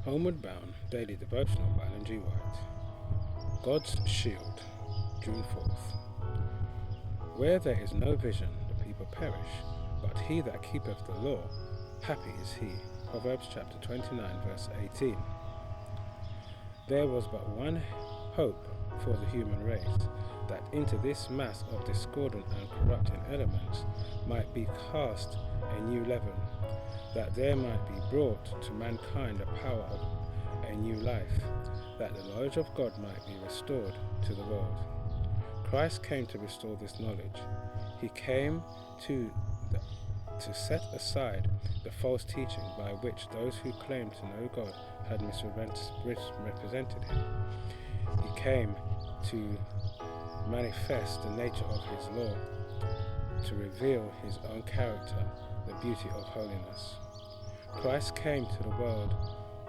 Homeward Bound Daily Devotional by G. White. God's Shield, June 4th. Where there is no vision, the people perish, but he that keepeth the law, happy is he. Proverbs chapter 29, verse 18. There was but one hope for the human race, that into this mass of discordant and corrupting elements might be cast a new leaven, that there might be brought to mankind the power of a new life, that the knowledge of God might be restored to the world. Christ came to restore this knowledge. He came to set aside the false teaching by which those who claimed to know God had misrepresented him. He came to manifest the nature of his law, to reveal his own character, the beauty of holiness. Christ came to the world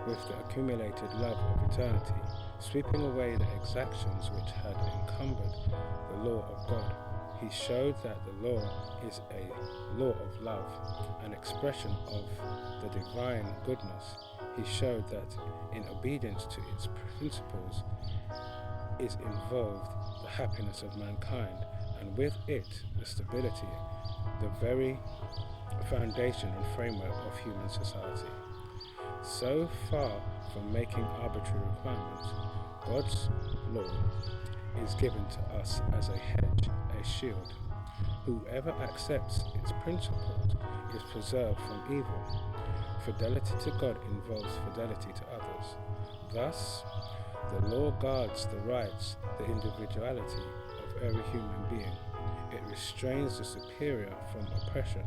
with the accumulated love of eternity, sweeping away the exactions which had encumbered the law of God. He showed that the law is a law of love, an expression of the divine goodness. He showed that in obedience to its principles is involved the happiness of mankind, and with it the stability, the very foundation and framework of human society. So far from making arbitrary requirements, God's law is given to us as a hedge, a shield. Whoever accepts its principles is preserved from evil. Fidelity to God involves fidelity to others. Thus, the law guards the rights, the individuality of every human being. It restrains the superior from oppression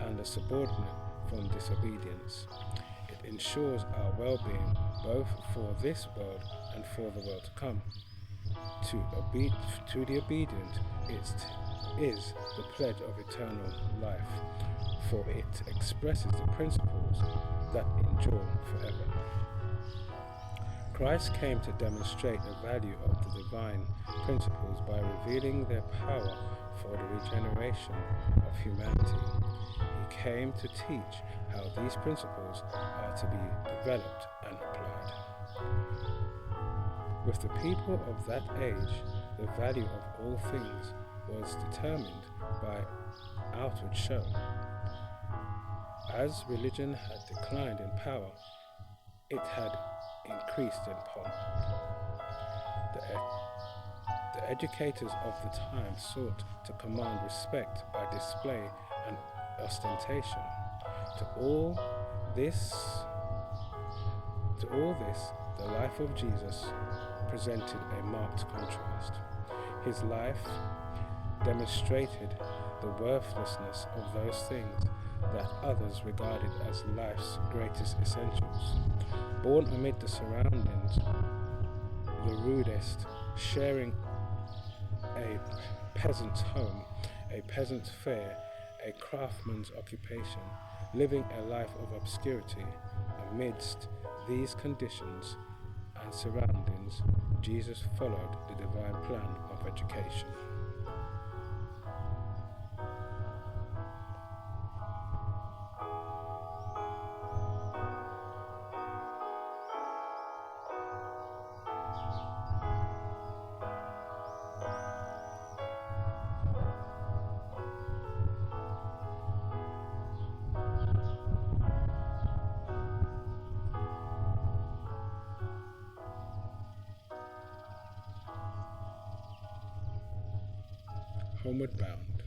and the subordinate from disobedience. It ensures our well-being both for this world and for the world to come. To the obedient it is the pledge of eternal life, for it expresses the principles that endure forever. Christ came to demonstrate the value of the divine principles by revealing their power for the regeneration of humanity. He came to teach how these principles are to be developed and applied. With the people of that age, the value of all things was determined by outward show. As religion had declined in power, it had increased in pomp. The educators of the time sought to command respect by display and ostentation. To all this, the life of Jesus presented a marked contrast. His life demonstrated the worthlessness of those things that others regarded as life's greatest essentials. Born amid the surroundings, the rudest, sharing a peasant's home, a peasant's fare, a craftsman's occupation, living a life of obscurity. Amidst these conditions and surroundings, Jesus followed the divine plan of education. Homeward Bound